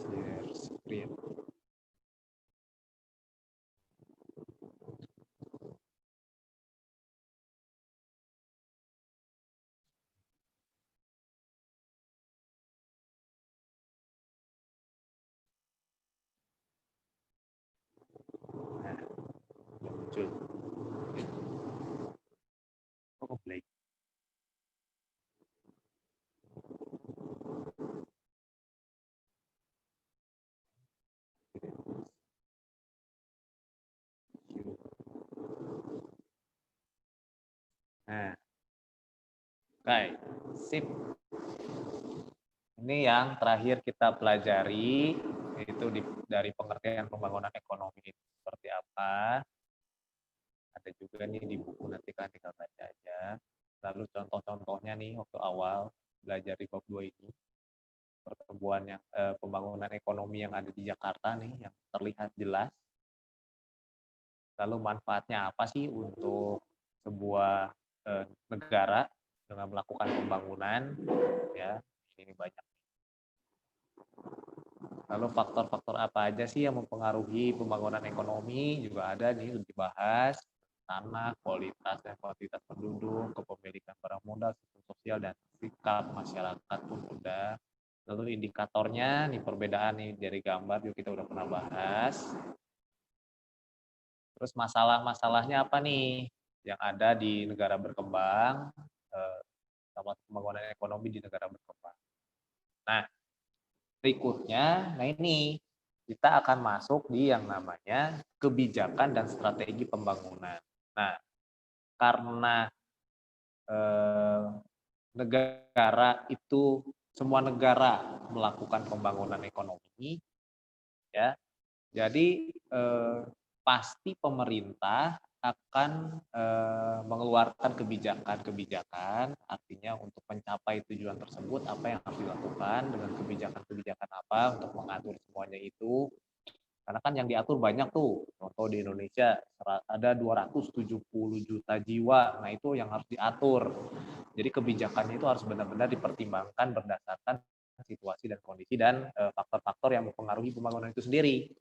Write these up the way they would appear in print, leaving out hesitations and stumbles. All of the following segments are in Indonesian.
share screen. Nah, muncul. Oh, play. Nah, oke, sip. Ini yang terakhir kita pelajari, itu dari pengertian pembangunan ekonomi itu seperti apa. Ada juga nih di buku, nanti kan tinggal baca aja. Lalu contoh-contohnya nih waktu awal belajar di bab 2 ini, pertumbuhan yang pembangunan ekonomi yang ada di Jakarta nih yang terlihat jelas. Lalu manfaatnya apa sih untuk sebuah negara dengan melakukan pembangunan, ya ini banyak. Lalu faktor-faktor apa aja sih yang mempengaruhi pembangunan ekonomi juga ada nih dibahas. Tanah, kualitas dan kuantitas penduduk, kepemilikan barang modal, sistem sosial dan sikap masyarakat pun udah. Lalu indikatornya nih perbedaan nih dari gambar juga kita udah pernah bahas. Terus masalah-masalahnya apa nih yang ada di negara berkembang, sama pembangunan ekonomi di negara berkembang. Nah, berikutnya, nah ini kita akan masuk di yang namanya kebijakan dan strategi pembangunan. Nah, karena negara itu, semua negara melakukan pembangunan ekonomi, ya, jadi pasti pemerintah akan mengeluarkan kebijakan-kebijakan, artinya untuk mencapai tujuan tersebut apa yang harus dilakukan dengan kebijakan-kebijakan apa untuk mengatur semuanya itu. Karena kan yang diatur banyak tuh, contoh di Indonesia ada 270 juta jiwa, nah itu yang harus diatur. Jadi kebijakannya itu harus benar-benar dipertimbangkan berdasarkan situasi dan kondisi dan faktor-faktor yang mempengaruhi pembangunan itu sendiri.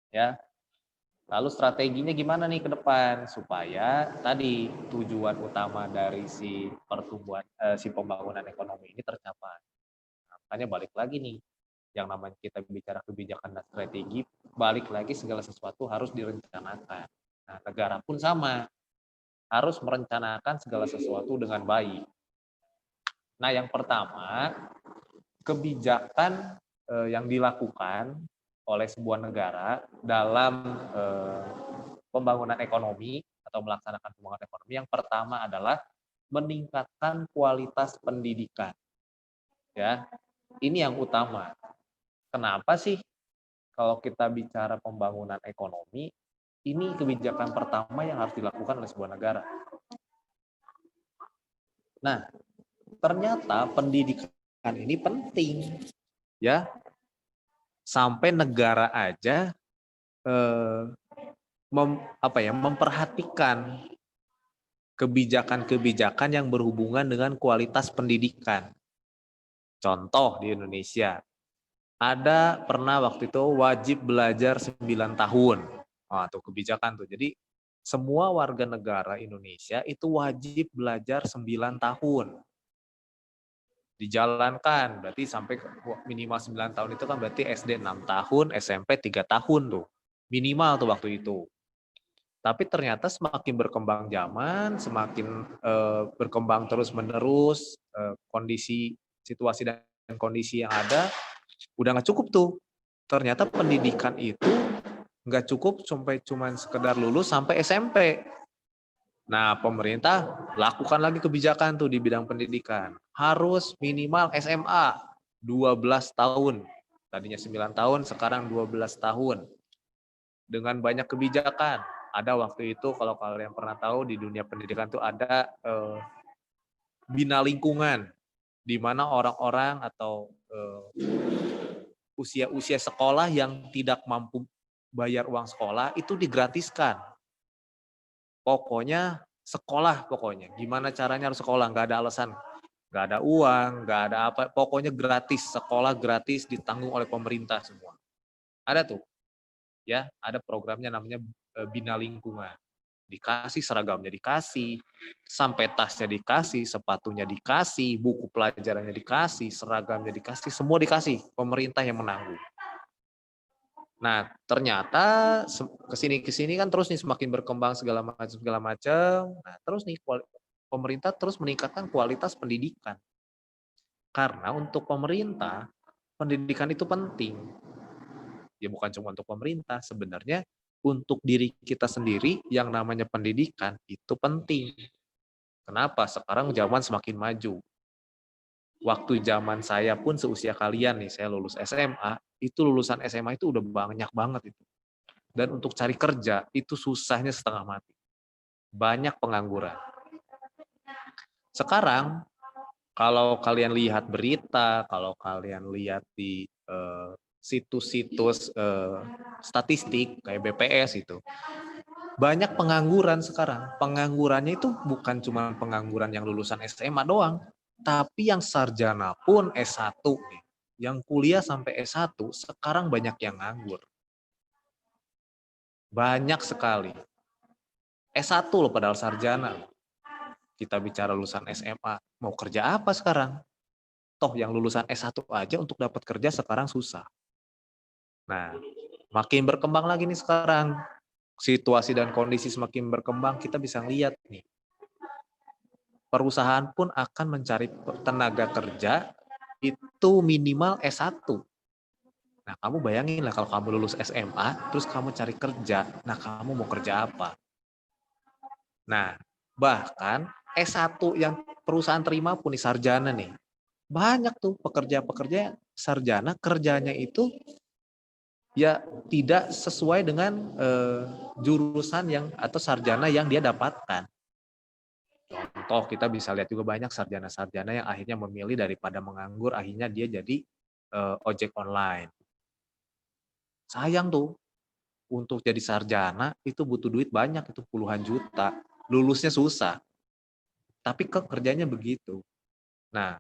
Ya, lalu strateginya gimana nih ke depan supaya tadi tujuan utama dari si pertumbuhan si pembangunan ekonomi ini tercapai. Nah, makanya balik lagi nih, yang namanya kita bicara kebijakan dan strategi, balik lagi segala sesuatu harus direncanakan. Nah, negara pun sama, harus merencanakan segala sesuatu dengan baik. Nah, yang pertama, kebijakan yang dilakukan oleh sebuah negara dalam pembangunan ekonomi atau melaksanakan pembangunan ekonomi, yang pertama adalah meningkatkan kualitas pendidikan. Ya, ini yang utama. Kenapa sih kalau kita bicara pembangunan ekonomi, ini kebijakan pertama yang harus dilakukan oleh sebuah negara. Nah, ternyata pendidikan ini penting, ya. Sampai negara aja memperhatikan kebijakan-kebijakan yang berhubungan dengan kualitas pendidikan. Contoh di Indonesia, ada pernah waktu itu wajib belajar 9 tahun. Wah, tuh kebijakan tuh. Jadi semua warga negara Indonesia itu wajib belajar 9 tahun. Dijalankan, berarti sampai minimal 9 tahun itu kan berarti SD 6 tahun, SMP 3 tahun tuh. Minimal tuh waktu itu. Tapi ternyata semakin berkembang zaman, semakin berkembang terus-menerus, kondisi, situasi dan kondisi yang ada, udah nggak cukup tuh. Ternyata pendidikan itu nggak cukup sampai cuman sekedar lulus sampai SMP. Nah, pemerintah lakukan lagi kebijakan tuh di bidang pendidikan. Harus minimal SMA 12 tahun. Tadinya 9 tahun, sekarang 12 tahun. Dengan banyak kebijakan. Ada waktu itu, kalau kalian pernah tahu, di dunia pendidikan tuh ada bina lingkungan, di mana orang-orang atau usia-usia sekolah yang tidak mampu bayar uang sekolah itu digratiskan. Pokoknya sekolah, pokoknya gimana caranya harus sekolah, nggak ada alasan. nggak ada uang, nggak ada apa, pokoknya gratis, sekolah gratis ditanggung oleh pemerintah semua. Ada tuh, ya, ada programnya namanya Bina Lingkungan. Dikasih seragamnya dikasih, sampai tasnya dikasih, sepatunya dikasih, buku pelajarannya dikasih, seragamnya dikasih, semua dikasih, pemerintah yang menanggung. Nah, ternyata kesini kan terus nih semakin berkembang segala macam. Nah, terus nih pemerintah terus meningkatkan kualitas pendidikan. Karena untuk pemerintah, pendidikan itu penting. Ya bukan cuma untuk pemerintah, sebenarnya untuk diri kita sendiri yang namanya pendidikan itu penting. Kenapa? Sekarang zaman semakin maju. Waktu zaman saya pun seusia kalian nih, saya lulus SMA, itu lulusan SMA itu udah banyak banget itu. Dan untuk cari kerja itu susahnya setengah mati. Banyak pengangguran. Sekarang kalau kalian lihat berita, kalau kalian lihat di situs-situs statistik kayak BPS itu, banyak pengangguran sekarang. Penganggurannya itu bukan cuma pengangguran yang lulusan SMA doang, tapi yang sarjana pun S1 nih. Yang kuliah sampai S1 sekarang banyak yang nganggur. Banyak sekali. S1 loh padahal sarjana. Kita bicara lulusan SMA, mau kerja apa sekarang? Toh yang lulusan S1 aja untuk dapat kerja sekarang susah. Nah, makin berkembang lagi nih sekarang. Situasi dan kondisi semakin berkembang, kita bisa lihat nih. Perusahaan pun akan mencari tenaga kerja itu minimal S1. Nah, kamu bayangin lah kalau kamu lulus SMA, terus kamu cari kerja, nah kamu mau kerja apa? Nah, bahkan S1 yang perusahaan terima pun nih sarjana nih. Banyak tuh pekerja-pekerja sarjana kerjanya itu ya tidak sesuai dengan jurusan yang atau sarjana yang dia dapatkan. Contoh kita bisa lihat juga banyak sarjana-sarjana yang akhirnya memilih daripada menganggur, akhirnya dia jadi ojek online. Sayang tuh, untuk jadi sarjana itu butuh duit banyak, itu puluhan juta. Lulusnya susah, tapi kok kerjanya begitu. Nah,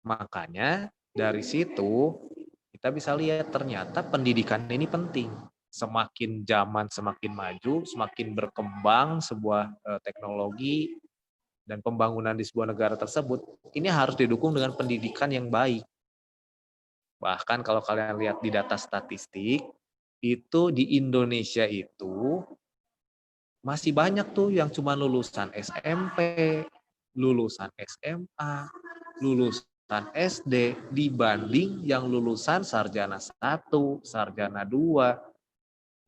makanya dari situ kita bisa lihat ternyata pendidikan ini penting. Semakin zaman semakin maju, semakin berkembang sebuah teknologi dan pembangunan di sebuah negara tersebut, ini harus didukung dengan pendidikan yang baik. Bahkan kalau kalian lihat di data statistik, itu di Indonesia itu masih banyak tuh yang cuma lulusan SMP, lulusan SMA, lulusan SD dibanding yang lulusan sarjana 1, sarjana 2,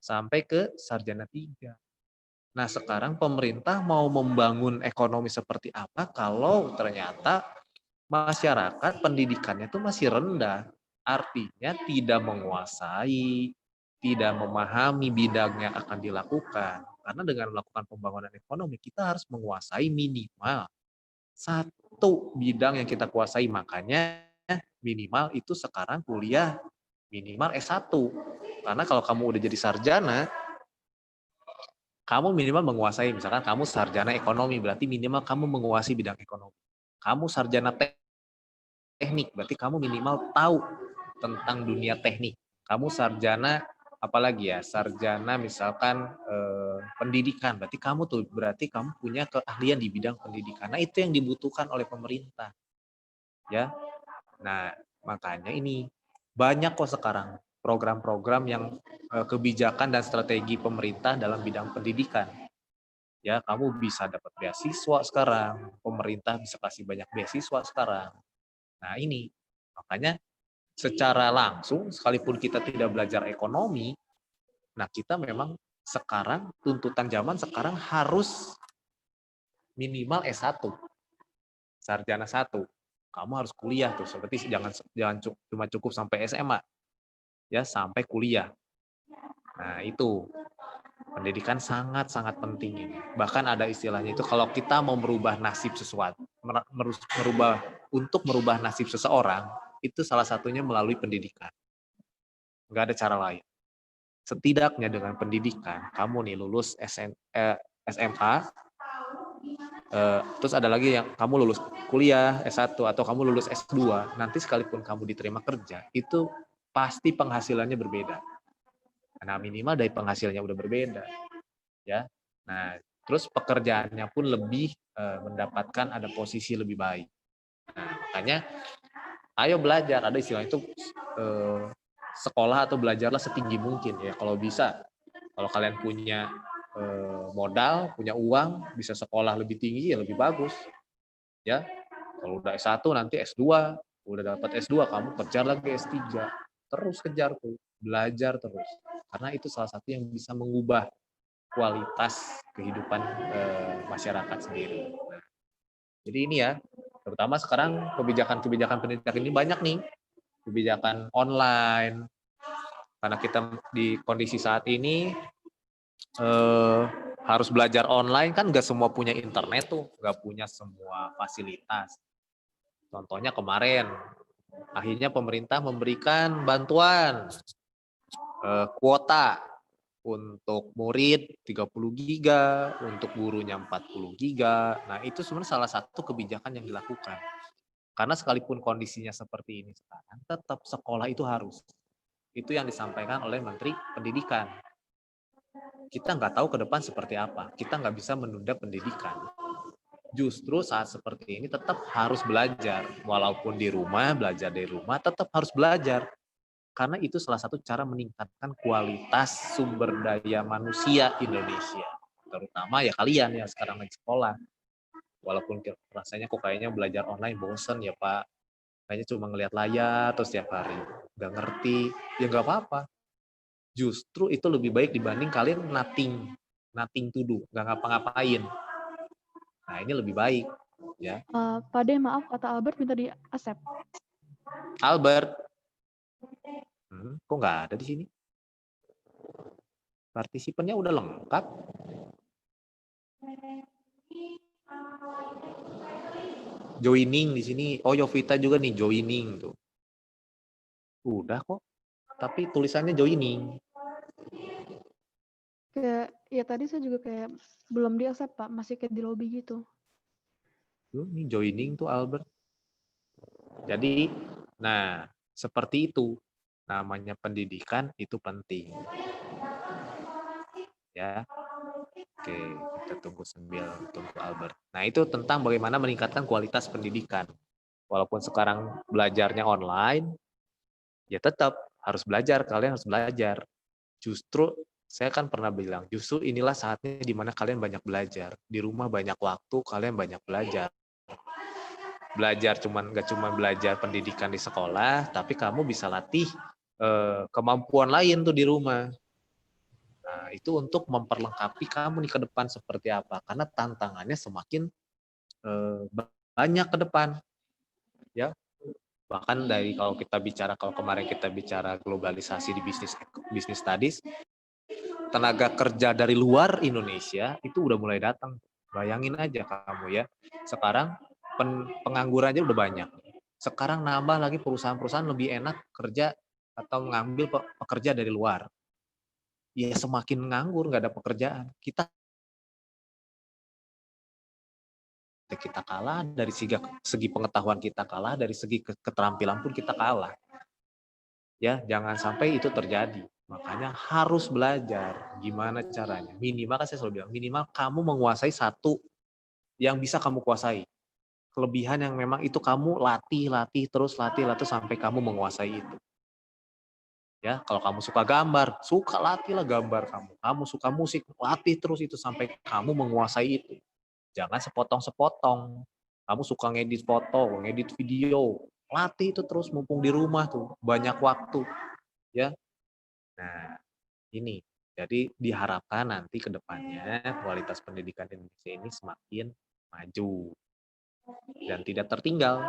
sampai ke sarjana 3. Nah, sekarang pemerintah mau membangun ekonomi seperti apa kalau ternyata masyarakat pendidikannya itu masih rendah. Artinya tidak menguasai, tidak memahami bidang yang akan dilakukan. Karena dengan melakukan pembangunan ekonomi, kita harus menguasai minimal satu bidang yang kita kuasai. Makanya minimal itu sekarang kuliah minimal S1. Karena kalau kamu udah jadi sarjana, kamu minimal menguasai, misalkan kamu sarjana ekonomi, berarti minimal kamu menguasai bidang ekonomi. Kamu sarjana teknik, berarti kamu minimal tahu tentang dunia teknik. Kamu sarjana apalagi ya, sarjana misalkan pendidikan, berarti kamu punya keahlian di bidang pendidikan. Nah, itu yang dibutuhkan oleh pemerintah. Ya. Nah, makanya ini banyak kok sekarang program-program yang kebijakan dan strategi pemerintah dalam bidang pendidikan. Ya, kamu bisa dapat beasiswa sekarang, pemerintah bisa kasih banyak beasiswa sekarang. Nah, ini makanya secara langsung sekalipun kita tidak belajar ekonomi, nah kita memang sekarang tuntutan zaman sekarang harus minimal S1, sarjana 1. Kamu harus kuliah tuh, seperti jangan cuma cukup sampai SMA, ya sampai kuliah. Nah, itu pendidikan sangat-sangat penting ini. Bahkan ada istilahnya itu kalau kita mau merubah nasib sesuatu, merubah nasib seseorang, itu salah satunya melalui pendidikan. Nggak ada cara lain. Setidaknya dengan pendidikan, kamu nih lulus SMA, Terus ada lagi yang kamu lulus kuliah S1 atau kamu lulus S2, nanti sekalipun kamu diterima kerja, itu pasti penghasilannya berbeda. Nah, minimal dari penghasilannya udah berbeda, ya. Nah, terus pekerjaannya pun lebih mendapatkan ada posisi lebih baik. Nah, makanya ayo belajar, ada istilah itu sekolah atau belajarlah setinggi mungkin ya kalau bisa. Kalau kalian punya modal, punya uang, bisa sekolah lebih tinggi ya lebih bagus. Ya, kalau udah S1 nanti S2, udah dapat S2 kamu kejar lagi S3. Terus kejar tuh, belajar terus. Karena itu salah satu yang bisa mengubah kualitas kehidupan masyarakat sendiri. Nah, jadi ini ya, terutama sekarang kebijakan-kebijakan pendidikan ini banyak nih, kebijakan online, karena kita di kondisi saat ini harus belajar online kan nggak semua punya internet tuh, nggak punya semua fasilitas. Contohnya kemarin, akhirnya pemerintah memberikan bantuan kuota untuk murid 30 giga, untuk gurunya 40 giga. Nah, itu sebenarnya salah satu kebijakan yang dilakukan. Karena sekalipun kondisinya seperti ini sekarang, tetap sekolah itu harus. Itu yang disampaikan oleh Menteri Pendidikan. Kita nggak tahu ke depan seperti apa. Kita nggak bisa menunda pendidikan. Justru saat seperti ini tetap harus belajar. Walaupun di rumah, belajar dari rumah, tetap harus belajar. Karena itu salah satu cara meningkatkan kualitas sumber daya manusia Indonesia. Terutama ya kalian yang sekarang lagi sekolah. Walaupun rasanya kok kayaknya belajar online bosen ya Pak. Kayaknya cuma ngelihat layar terus tiap hari. Nggak ngerti, ya nggak apa-apa. Justru itu lebih baik dibanding kalian nothing to do, nggak ngapa-ngapain. Nah, ini lebih baik, ya. Pak De, maaf, kata Albert minta di accept. Albert, kok nggak ada di sini? Partisipannya udah lengkap. Joining di sini. Oh, Yovita juga nih joining tuh. Udah kok. Tapi tulisannya joining. Kayak, ya tadi saya juga kayak belum di accept Pak, masih kayak di lobby gitu. Tuh, nih joining tuh Albert. Jadi, nah, seperti itu. Namanya pendidikan itu penting. Ya. Oke, kita tunggu sambil tunggu Albert. Nah, itu tentang bagaimana meningkatkan kualitas pendidikan. Walaupun sekarang belajarnya online, ya tetap harus belajar, kalian harus belajar. Justru saya kan pernah bilang, justru inilah saatnya di mana kalian banyak belajar. Di rumah banyak waktu, kalian banyak belajar. Belajar nggak cuma belajar pendidikan di sekolah, tapi kamu bisa latih kemampuan lain tuh di rumah. Nah, itu untuk memperlengkapi kamu nih ke depan seperti apa. Karena tantangannya semakin banyak ke depan. Ya, bahkan dari kalau kemarin kita bicara globalisasi di bisnis studies, tenaga kerja dari luar Indonesia itu udah mulai datang. Bayangin aja kamu ya, sekarang pengangguran aja udah banyak. Sekarang nambah lagi perusahaan-perusahaan lebih enak kerja atau mengambil pekerja dari luar. Ya semakin nganggur, nggak ada pekerjaan. Kita kalah dari segi pengetahuan, kita kalah dari segi keterampilan pun kita kalah. Ya, jangan sampai itu terjadi. Makanya harus belajar gimana caranya. Minimal kan saya selalu bilang, minimal kamu menguasai satu yang bisa kamu kuasai. Kelebihan yang memang itu kamu latih sampai kamu menguasai itu. Ya, kalau kamu suka gambar, latihlah gambar kamu. Kamu suka musik, latih terus itu sampai kamu menguasai itu. Jangan sepotong-sepotong. Kamu suka ngedit foto, ngedit video, latih itu terus mumpung di rumah tuh, banyak waktu, ya. Nah, ini. Jadi diharapkan nanti ke depannya kualitas pendidikan Indonesia ini semakin maju dan tidak tertinggal.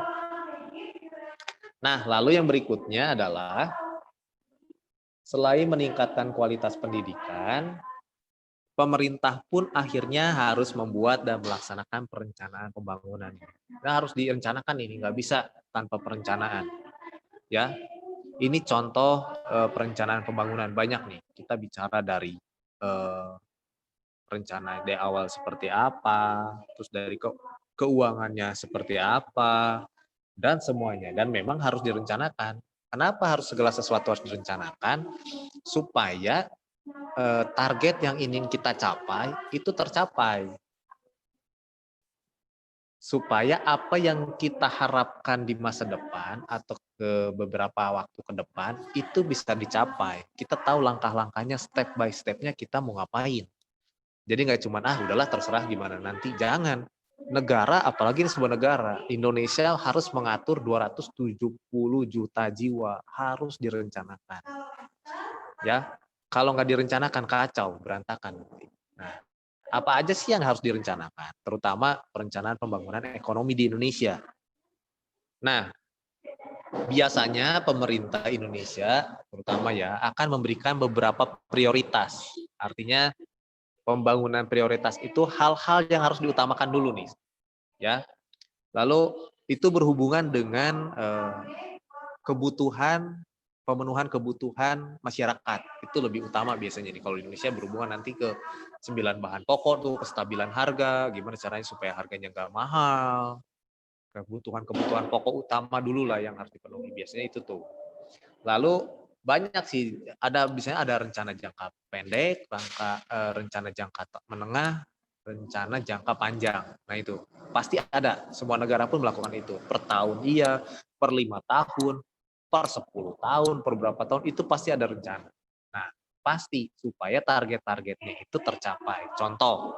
Nah, lalu yang berikutnya adalah selain meningkatkan kualitas pendidikan, pemerintah pun akhirnya harus membuat dan melaksanakan perencanaan pembangunan. Nah, harus direncanakan ini, nggak bisa tanpa perencanaan. Ya, ini contoh perencanaan pembangunan banyak nih. Kita bicara dari rencana dari awal seperti apa, terus dari keuangannya seperti apa, dan semuanya. Dan memang harus direncanakan. Kenapa harus segala sesuatu harus direncanakan? Supaya target yang ingin kita capai itu tercapai. Supaya apa yang kita harapkan di masa depan atau ke beberapa waktu ke depan itu bisa dicapai. Kita tahu langkah-langkahnya, step by step-nya kita mau ngapain. Jadi nggak cuma udahlah terserah gimana nanti. Jangan. Negara, apalagi ini sebuah negara, Indonesia harus mengatur 270 juta jiwa, harus direncanakan. Ya, kalau nggak direncanakan kacau, berantakan. Nah, apa aja sih yang harus direncanakan? Terutama perencanaan pembangunan ekonomi di Indonesia. Nah, biasanya pemerintah Indonesia, terutama ya, akan memberikan beberapa prioritas. Artinya pembangunan prioritas itu hal-hal yang harus diutamakan dulu nih, ya. Lalu itu berhubungan dengan kebutuhan, pemenuhan kebutuhan masyarakat. Itu lebih utama biasanya nih. Kalau di Indonesia berhubungan nanti ke 9 bahan pokok tuh, kestabilan harga, gimana caranya supaya harganya nggak mahal. Kebutuhan-kebutuhan pokok utama dulu lah yang harus dipenuhi. Biasanya itu tuh. Lalu banyak sih, biasanya ada rencana jangka pendek, rencana jangka menengah, rencana jangka panjang. Nah itu pasti ada. Semua negara pun melakukan itu. Per tahun iya, per 5 tahun, per 10 tahun, per berapa tahun itu pasti ada rencana. Nah pasti supaya target-targetnya itu tercapai. Contoh,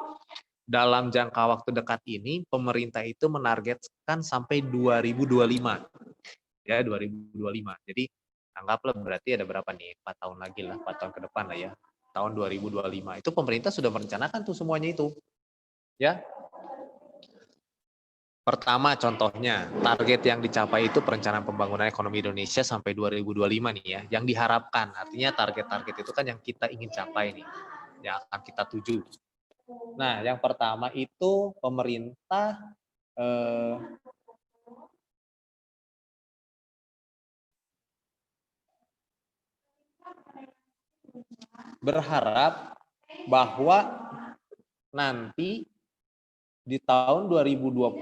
dalam jangka waktu dekat ini pemerintah itu menargetkan sampai 2025. Ya 2025. Jadi anggaplah berarti ada berapa nih? 4 tahun lagi lah, 4 tahun ke depan lah ya. Tahun 2025 itu pemerintah sudah merencanakan tuh semuanya itu. Ya. Pertama contohnya, target yang dicapai itu perencanaan pembangunan ekonomi Indonesia sampai 2025 nih ya, yang diharapkan. Artinya target-target itu kan yang kita ingin capai nih, yang akan kita tuju. Nah, yang pertama itu pemerintah berharap bahwa nanti di tahun 2025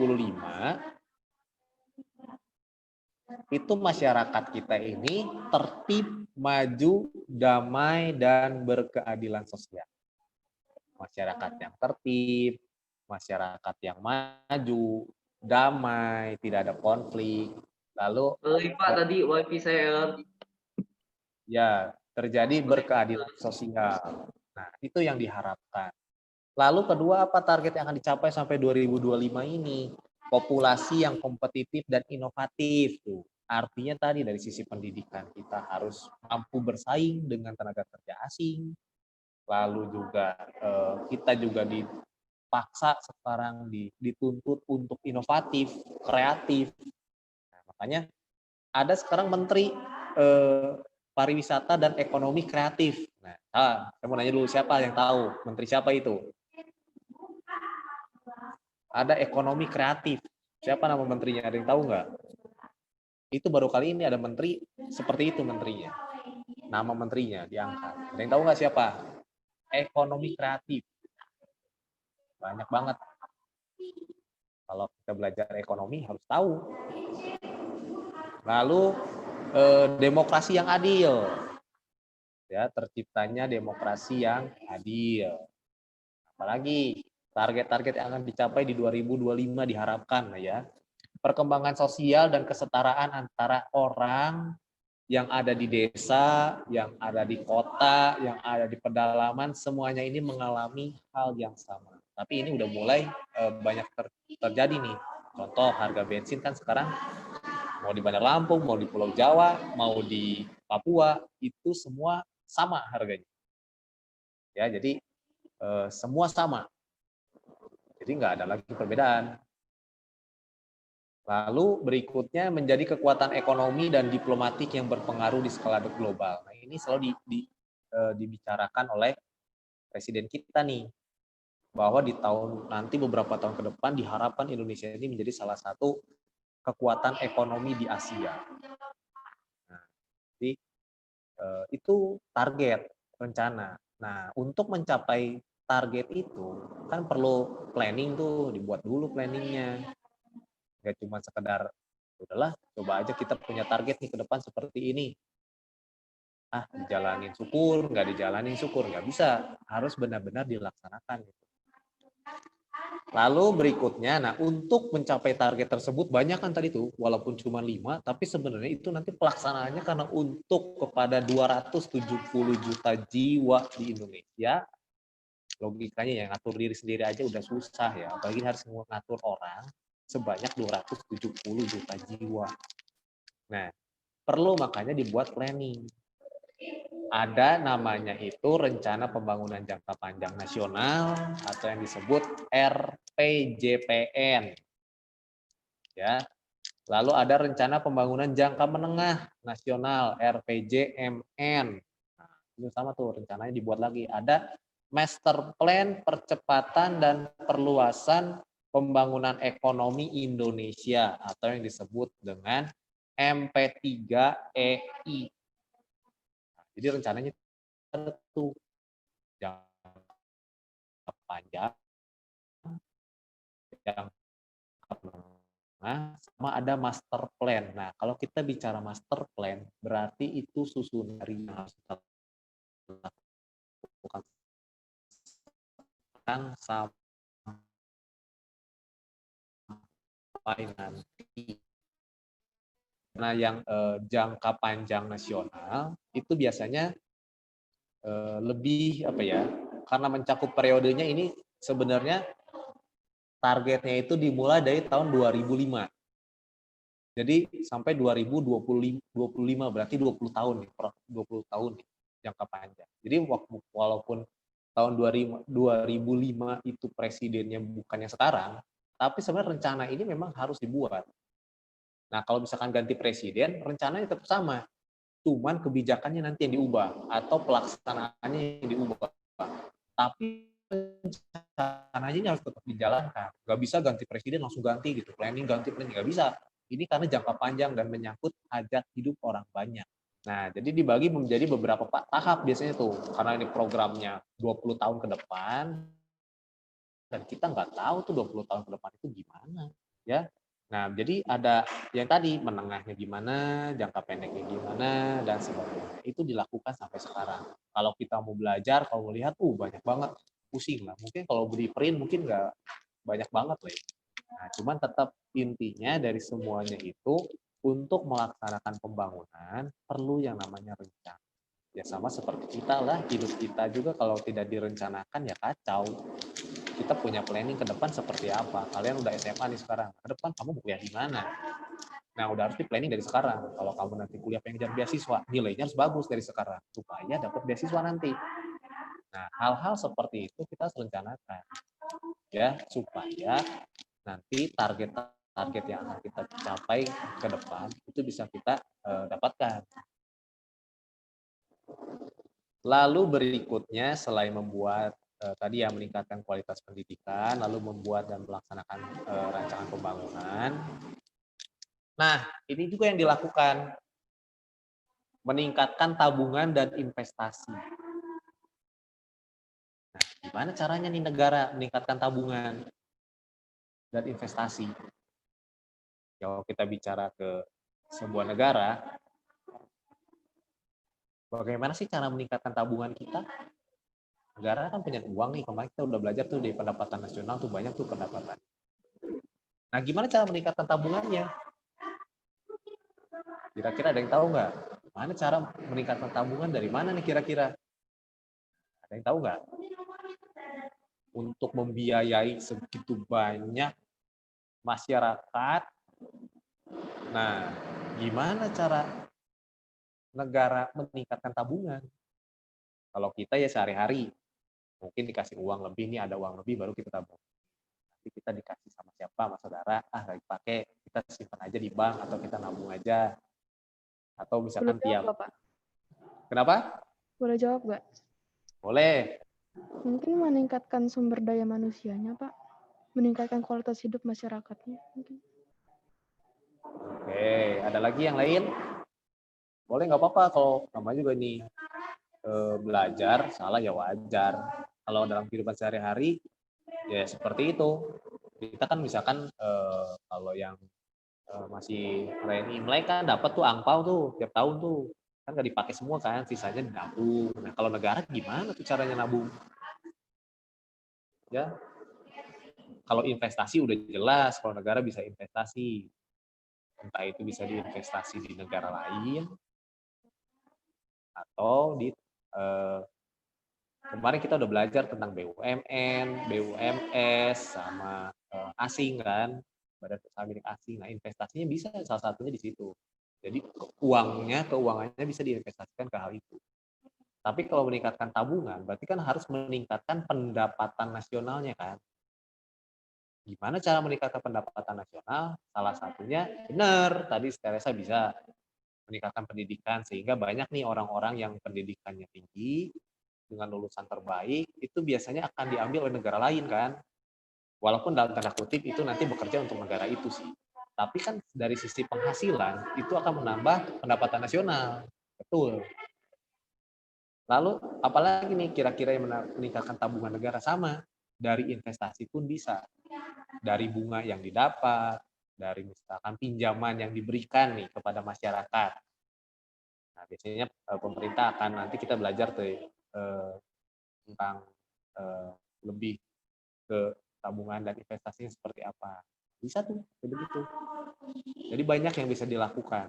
itu masyarakat kita ini tertib, maju, damai, dan berkeadilan sosial. Masyarakat yang tertib, masyarakat yang maju, damai, tidak ada konflik. Lalu Pak tadi wifi saya ya terjadi berkeadilan sosial. Nah, itu yang diharapkan. Lalu kedua, apa target yang akan dicapai sampai 2025 ini? Populasi yang kompetitif dan inovatif tuh. Artinya tadi dari sisi pendidikan kita harus mampu bersaing dengan tenaga kerja asing. Lalu juga kita juga dipaksa sekarang dituntut untuk inovatif, kreatif. Nah, makanya ada sekarang menteri pariwisata dan ekonomi kreatif. Nah, saya mau nanya dulu siapa yang tahu menteri siapa itu? Ada ekonomi kreatif. Siapa nama menterinya? Ada yang tahu nggak? Itu baru kali ini ada menteri seperti itu menterinya. Nama menterinya diangkat. Ada yang tahu nggak siapa? Ekonomi kreatif. Banyak banget. Kalau kita belajar ekonomi harus tahu. Lalu demokrasi yang adil. Ya, terciptanya demokrasi yang adil. Apalagi target-target yang akan dicapai di 2025 diharapkan ya. Perkembangan sosial dan kesetaraan antara orang yang ada di desa, yang ada di kota, yang ada di pedalaman, semuanya ini mengalami hal yang sama. Tapi ini udah mulai banyak terjadi nih. Contoh harga bensin kan sekarang mau di Bandar Lampung, mau di Pulau Jawa, mau di Papua, itu semua sama harganya. Ya, jadi semua sama. Jadi nggak ada lagi perbedaan. Lalu berikutnya menjadi kekuatan ekonomi dan diplomatik yang berpengaruh di skala global. Nah, ini selalu dibicarakan oleh presiden kita nih, bahwa di tahun nanti beberapa tahun ke depan diharapkan Indonesia ini menjadi salah satu kekuatan ekonomi di Asia. Nah, jadi itu target rencana. Nah, untuk mencapai target itu kan perlu planning tuh, dibuat dulu planningnya. Nggak cuma sekedar, udahlah coba aja kita punya target nih ke depan seperti ini. Dijalanin syukur, nggak dijalanin syukur, nggak bisa. Harus benar-benar dilaksanakan. Lalu berikutnya, nah untuk mencapai target tersebut banyak kan tadi tuh, walaupun cuma 5, tapi sebenarnya itu nanti pelaksanaannya karena untuk kepada 270 juta jiwa di Indonesia, logikanya yang ngatur diri sendiri aja udah susah ya, apalagi harus ngatur orang sebanyak 270 juta jiwa. Nah, perlu makanya dibuat planning. Ada namanya itu Rencana Pembangunan Jangka Panjang Nasional atau yang disebut RPJPN. Ya. Lalu ada Rencana Pembangunan Jangka Menengah Nasional RPJMN. Nah, itu sama tuh rencananya dibuat lagi. Ada Master Plan Percepatan dan Perluasan Pembangunan Ekonomi Indonesia atau yang disebut dengan MP3EI. Jadi rencananya itu jangka panjang, jangka menengah, sama ada master plan. Nah, kalau kita bicara master plan, berarti itu susunan dari yang harus kita lakukan sampai nanti. Nah, yang jangka panjang nasional itu biasanya lebih apa ya? Karena mencakup periodenya ini sebenarnya targetnya itu dimulai dari tahun 2005. Jadi sampai 2025 berarti 20 tahun nih, 20 tahun nih jangka panjang. Jadi walaupun tahun 2005 itu presidennya bukannya sekarang, tapi sebenarnya rencana ini memang harus dibuat. Nah, kalau misalkan ganti presiden, rencananya tetap sama. Cuman kebijakannya nanti yang diubah atau pelaksanaannya yang diubah. Tapi rencananya ini harus tetap dijalankan. Nggak bisa ganti presiden langsung ganti gitu, planning nggak bisa. Ini karena jangka panjang dan menyangkut hajat hidup orang banyak. Nah, jadi dibagi menjadi beberapa tahap biasanya tuh, karena ini programnya 20 tahun ke depan, dan kita nggak tahu tuh 20 tahun ke depan itu gimana, ya. Nah, jadi ada yang tadi menengahnya gimana, jangka pendeknya gimana, dan sebagainya. Itu dilakukan sampai sekarang. Kalau kita mau belajar, kalau melihat, banyak banget, pusing lah. Mungkin kalau beli print mungkin nggak banyak banget lah. Nah, cuman tetap intinya dari semuanya itu untuk melaksanakan pembangunan perlu yang namanya rencana. Ya sama seperti kita lah, hidup kita juga kalau tidak direncanakan ya kacau. Kita punya planning ke depan seperti apa. Kalian udah SMA nih sekarang, ke depan kamu mau kuliah di mana? Nah, udah harus di planning dari sekarang. Kalau kamu nanti kuliah pengen jadi beasiswa, nilainya harus bagus dari sekarang supaya dapat beasiswa nanti. Nah, hal-hal seperti itu kita harus rencanakan, ya, supaya nanti target yang akan kita capai ke depan itu bisa kita dapatkan. Lalu berikutnya selain membuat tadi yang meningkatkan kualitas pendidikan, lalu membuat dan melaksanakan rancangan pembangunan. Nah, ini juga yang dilakukan, meningkatkan tabungan dan investasi. Nah, gimana caranya nih negara meningkatkan tabungan dan investasi? Kalau kita bicara ke sebuah negara, bagaimana sih cara meningkatkan tabungan kita? Negara kan punya uang nih, kemarin kita udah belajar tuh di pendapatan nasional tuh banyak tuh pendapatan. Nah, gimana cara meningkatkan tabungannya? Kira-kira ada yang tahu nggak? Mana cara meningkatkan tabungan dari mana nih kira-kira? Ada yang tahu nggak? Untuk membiayai segitu banyak masyarakat, nah gimana cara negara meningkatkan tabungan? Kalau kita ya sehari-hari, mungkin dikasih uang lebih, nih ada uang lebih baru kita tabung. Nanti kita dikasih sama siapa, sama saudara, nggak dipakai, kita simpan aja di bank atau kita nabung aja. Atau misalkan Boleh jawab, Pak? Kenapa? Boleh jawab nggak? Boleh. Mungkin meningkatkan sumber daya manusianya, Pak. Meningkatkan kualitas hidup masyarakatnya. Mungkin. Oke, ada lagi yang lain? Boleh, nggak apa-apa kalau namanya juga nih belajar, salah ya wajar. Kalau dalam kehidupan sehari-hari ya seperti itu. Kita kan misalkan kalau yang masih perayaan Imlek kan dapat tuh angpau tuh tiap tahun tuh. Kan nggak dipakai semua kan, sisanya dinabung. Nah, kalau negara gimana tuh caranya nabung? Ya, kalau investasi udah jelas, kalau negara bisa investasi. Entah itu bisa diinvestasi di negara lain atau di kemarin kita udah belajar tentang BUMN, BUMS sama asing kan, badan usaha milik asing. Nah, investasinya bisa salah satunya di situ. Jadi keuangannya bisa diinvestasikan ke hal itu. Tapi kalau meningkatkan tabungan, berarti kan harus meningkatkan pendapatan nasionalnya kan. Gimana cara meningkatkan pendapatan nasional? Salah satunya benar, tadi Teresa bisa meningkatkan pendidikan sehingga banyak nih orang-orang yang pendidikannya tinggi dengan lulusan terbaik itu biasanya akan diambil oleh negara lain kan. Walaupun dalam tanda kutip itu nanti bekerja untuk negara itu sih. Tapi kan dari sisi penghasilan itu akan menambah pendapatan nasional. Betul. Lalu apalagi nih kira-kira yang meningkatkan tabungan negara? Sama. Dari investasi pun bisa. Dari bunga yang didapat, dari misalkan pinjaman yang diberikan nih kepada masyarakat. Nah, biasanya pemerintah akan nanti kita belajar tuh tentang lebih ke tabungan dan investasinya seperti apa. Bisa tuh begitu. Jadi banyak yang bisa dilakukan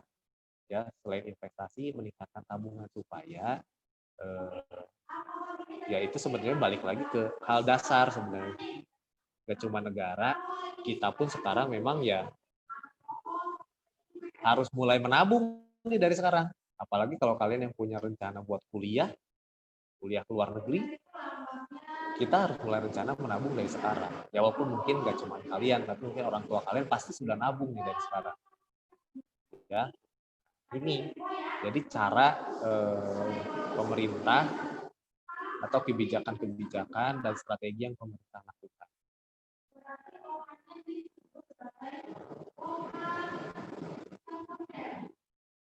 ya selain investasi meningkatkan tabungan supaya ya itu sebenarnya balik lagi ke hal dasar sebenarnya. Gak cuma negara, kita pun sekarang memang ya harus mulai menabung nih dari sekarang. Apalagi kalau kalian yang punya rencana buat kuliah ke luar negeri, kita harus mulai rencana menabung dari sekarang. Ya walaupun mungkin nggak cuma kalian, tapi mungkin orang tua kalian pasti sudah nabung nih dari sekarang. Ya, ini jadi cara pemerintah atau kebijakan-kebijakan dan strategi yang pemerintah lakukan.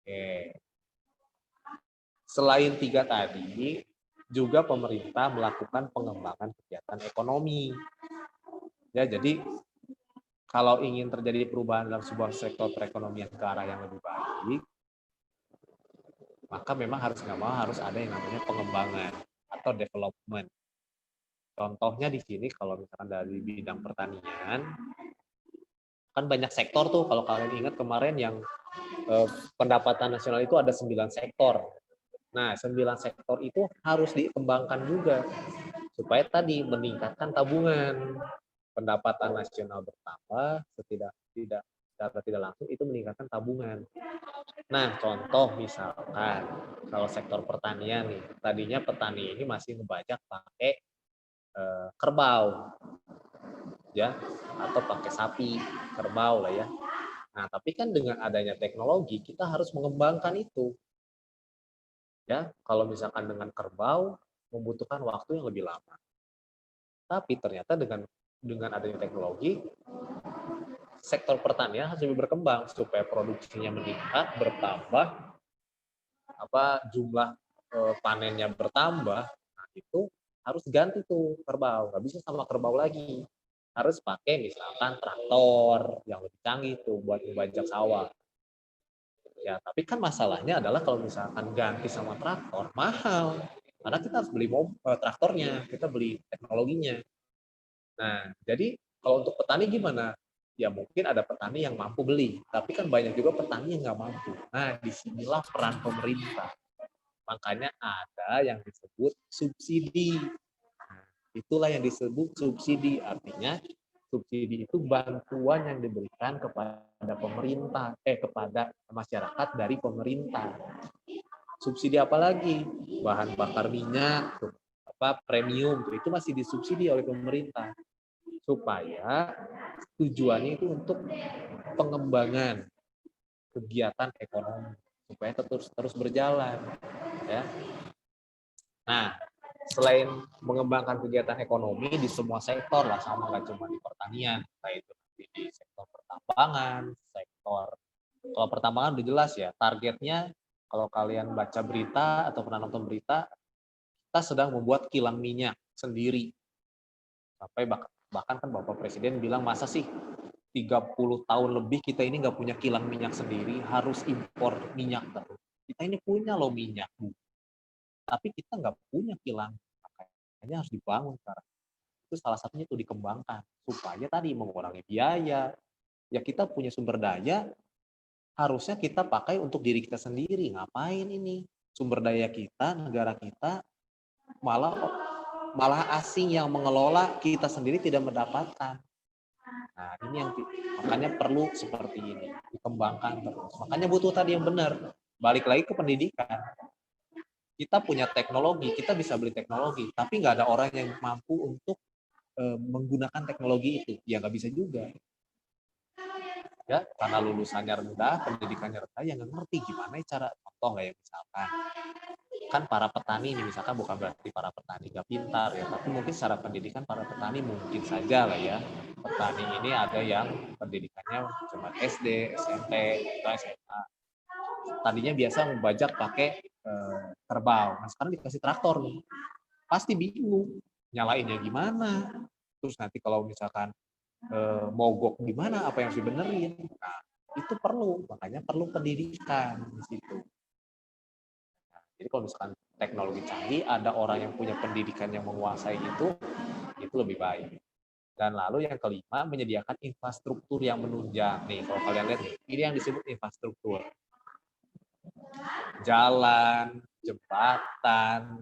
Oke. Selain 3 tadi, juga pemerintah melakukan pengembangan kegiatan ekonomi. Ya, jadi kalau ingin terjadi perubahan dalam sebuah sektor perekonomian ke arah yang lebih baik, maka memang harus ada yang namanya pengembangan atau development. Contohnya di sini kalau misalkan dari bidang pertanian, kan banyak sektor tuh kalau kalian ingat kemarin yang pendapatan nasional itu ada 9 sektor. Nah, 9 sektor itu harus dikembangkan juga supaya tadi meningkatkan tabungan. Pendapatan nasional bertambah, secara tidak langsung itu meningkatkan tabungan. Nah, contoh misalkan kalau sektor pertanian nih, tadinya petani ini masih ngebajak pakai kerbau, ya, atau pakai sapi, kerbau lah ya. Nah, tapi kan dengan adanya teknologi kita harus mengembangkan itu. Ya, kalau misalkan dengan kerbau membutuhkan waktu yang lebih lama. Tapi ternyata dengan adanya teknologi, sektor pertanian harus lebih berkembang supaya produksinya meningkat, bertambah, jumlah panennya bertambah. Nah, itu harus ganti tuh kerbau, nggak bisa sama kerbau lagi. Harus pakai misalkan traktor yang lebih canggih tuh buat membajak sawah. Ya, tapi kan masalahnya adalah kalau misalkan ganti sama traktor mahal, karena kita harus beli traktornya, kita beli teknologinya. Nah, jadi kalau untuk petani gimana? Ya mungkin ada petani yang mampu beli, tapi kan banyak juga petani yang nggak mampu. Nah, disinilah peran pemerintah. Makanya ada yang disebut subsidi. Nah, itulah yang disebut subsidi. Artinya subsidi itu bantuan yang diberikan kepada pemerintah, kepada masyarakat dari pemerintah. Subsidi apa lagi? Bahan bakar minyak, premium, itu masih disubsidi oleh pemerintah. Supaya tujuannya itu untuk pengembangan kegiatan ekonomi supaya terus berjalan, ya. Nah, selain mengembangkan kegiatan ekonomi di semua sektor lah, sama nggak cuma di pertanian, baik itu di sektor pertambangan, kalau pertambangan udah jelas ya targetnya. Kalau kalian baca berita atau pernah nonton berita, kita sedang membuat kilang minyak sendiri. Sampai bahkan kan Bapak Presiden bilang, masa sih 30 tahun lebih kita ini nggak punya kilang minyak sendiri, harus impor minyak terus. Kita ini punya loh minyak, Bu. Tapi kita nggak punya kilang, makanya harus dibangun sekarang. Itu salah satunya itu dikembangkan, supaya tadi mengurangi biaya. Ya kita punya sumber daya, harusnya kita pakai untuk diri kita sendiri. Ngapain ini? Sumber daya kita, negara kita, malah asing yang mengelola, kita sendiri tidak mendapatkan. Nah, ini yang makanya perlu seperti ini, dikembangkan terus. Makanya butuh tadi yang benar. Balik lagi ke pendidikan. Kita punya teknologi, kita bisa beli teknologi, tapi nggak ada orang yang mampu untuk menggunakan teknologi itu. Ya nggak bisa juga. Ya, karena lulusannya rendah, pendidikannya rendah, yang nggak ngerti gimana cara, contoh nggak ya, misalkan kan para petani ini, misalkan bukan berarti para petani nggak pintar ya, tapi mungkin secara pendidikan para petani mungkin saja lah ya, petani ini ada yang pendidikannya cuma SD, SMP, atau SMA, tadinya biasa membajak pakai kerbau, nah sekarang dikasih traktor nih, pasti bingung nyalainnya gimana, terus nanti kalau misalkan mogok gimana, apa yang harus dibenerin. Nah, itu perlu, makanya perlu pendidikan di situ. Nah, jadi kalau misalkan teknologi canggih, ada orang yang punya pendidikan yang menguasai itu lebih baik. Dan lalu yang kelima, menyediakan infrastruktur yang menunjang. Nih, kalau kalian lihat nih, ini yang disebut infrastruktur. Jalan, jembatan.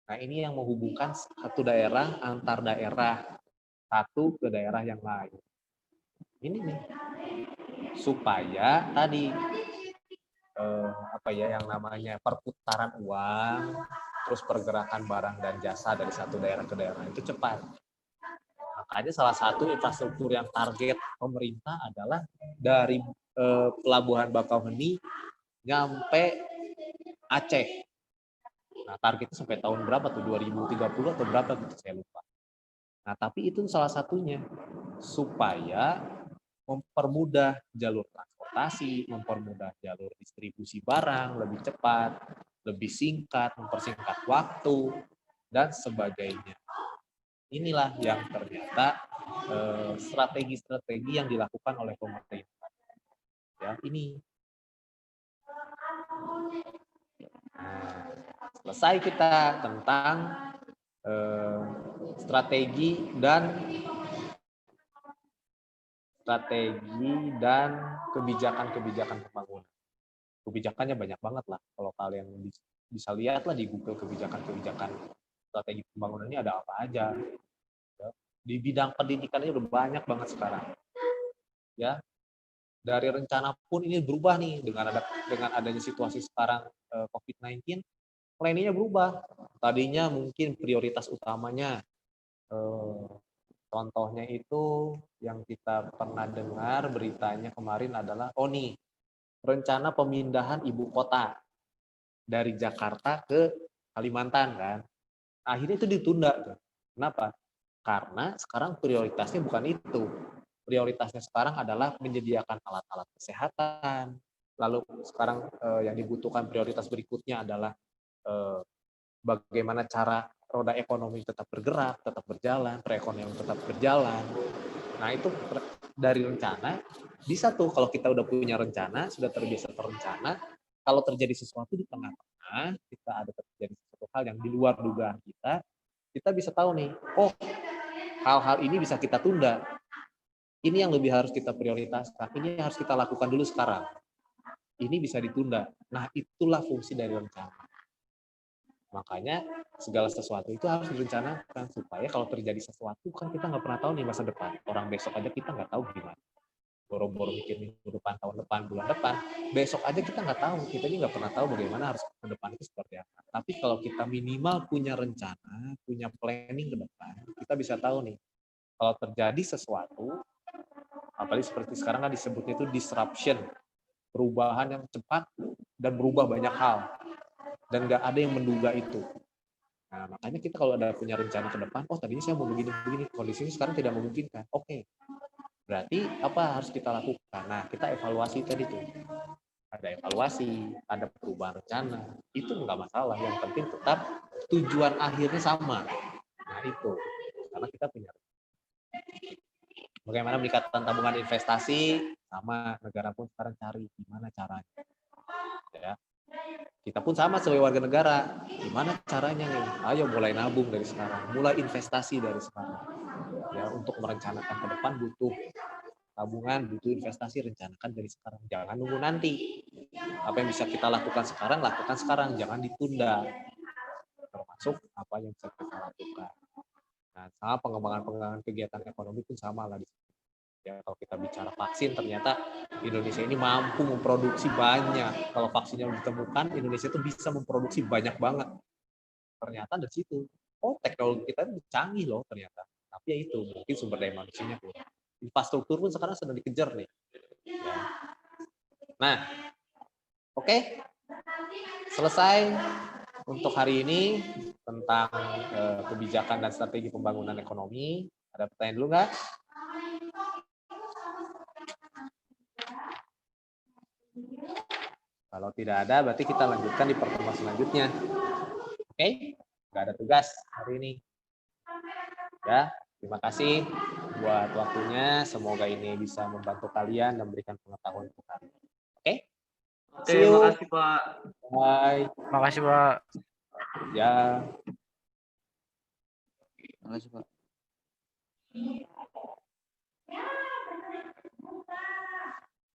Nah, ini yang menghubungkan satu daerah antar daerah, satu ke daerah yang lain. Ini nih, supaya tadi yang namanya perputaran uang, terus pergerakan barang dan jasa dari satu daerah ke daerah itu cepat. Makanya salah satu infrastruktur yang target pemerintah adalah dari Pelabuhan Bakauheni nyampe Aceh. Nah, targetnya sampai tahun berapa tuh? 2030 atau berapa gitu, saya lupa. Nah, tapi itu salah satunya supaya mempermudah jalur transportasi, mempermudah jalur distribusi barang lebih cepat, lebih singkat, mempersingkat waktu, dan sebagainya. Inilah yang ternyata strategi-strategi yang dilakukan oleh pemerintah. Ya, ini. Nah, selesai kita tentang strategi dan kebijakan pembangunan. Kebijakannya banyak banget lah. Kalau kalian bisa lihat lah di Google, kebijakan strategi pembangunan ini ada apa aja. Di bidang pendidikan ini udah banyak banget sekarang. Ya, dari rencana pun ini berubah nih dengan adanya situasi sekarang COVID-19, planningnya berubah. Tadinya mungkin prioritas utamanya contohnya itu yang kita pernah dengar beritanya kemarin adalah rencana pemindahan ibu kota dari Jakarta ke Kalimantan kan. Akhirnya itu ditunda. Kenapa? Karena sekarang prioritasnya bukan itu. Prioritasnya sekarang adalah menyediakan alat-alat kesehatan. Lalu sekarang yang dibutuhkan prioritas berikutnya adalah bagaimana cara roda ekonomi tetap bergerak, tetap berjalan, perekonomian tetap berjalan. Nah, itu dari rencana, bisa tuh kalau kita udah punya rencana, sudah terbiasa terencana, kalau terjadi sesuatu di tengah-tengah, kita ada terjadi sesuatu hal yang di luar dugaan kita bisa tahu nih, hal-hal ini bisa kita tunda. Ini yang lebih harus kita prioritaskan, ini yang harus kita lakukan dulu sekarang. Ini bisa ditunda. Nah, itulah fungsi dari rencana. Makanya segala sesuatu itu harus direncanakan supaya kalau terjadi sesuatu kan kita nggak pernah tahu nih masa depan. Orang besok aja kita nggak tahu gimana. Boro-boro mikir minggu depan, tahun depan, bulan depan. Besok aja kita nggak tahu. Kita juga nggak pernah tahu bagaimana harus ke depan itu seperti apa. Tapi kalau kita minimal punya rencana, punya planning ke depan, kita bisa tahu nih kalau terjadi sesuatu, apalagi seperti sekarang kan disebutnya itu disruption, perubahan yang cepat dan berubah banyak hal. Dan nggak ada yang menduga itu. Nah, makanya kita kalau ada punya rencana ke depan, tadinya saya mau begini, kondisinya sekarang tidak memungkinkan. Oke, berarti apa harus kita lakukan? Nah, kita evaluasi tadi tuh. Ada evaluasi, ada perubahan rencana, itu nggak masalah. Yang penting tetap tujuan akhirnya sama. itu, karena kita punya. Bagaimana meningkatkan tabungan investasi, sama negara pun sekarang cari gimana caranya. Ya. Kita pun sama sebagai warga negara, gimana caranya nih? Ayo mulai nabung dari sekarang, mulai investasi dari sekarang. Ya, untuk merencanakan ke depan butuh tabungan, butuh investasi, rencanakan dari sekarang. Jangan nunggu nanti. Apa yang bisa kita lakukan sekarang, jangan ditunda. Termasuk apa yang bisa kita lakukan. Nah, sama pengembangan kegiatan ekonomi pun sama lah di sini. Ya, kalau kita bicara vaksin, ternyata Indonesia ini mampu memproduksi banyak. Kalau vaksinnya ditemukan, Indonesia itu bisa memproduksi banyak banget. Ternyata dari situ, oh teknologi kita itu canggih loh ternyata. Tapi ya itu, mungkin sumber daya manusianya kurang. Infrastruktur pun sekarang sedang dikejar nih. Ya. Nah, oke. Selesai untuk hari ini tentang kebijakan dan strategi pembangunan ekonomi. Ada pertanyaan dulu nggak? Kalau tidak ada, berarti kita lanjutkan di pertemuan selanjutnya. Oke? Nggak ada tugas hari ini. Ya, terima kasih buat waktunya. Semoga ini bisa membantu kalian dan memberikan pengetahuan untuk kalian. Oke? Oke, See you. makasih Pak. Bye. Makasih Pak. Ya. Makasih Pak.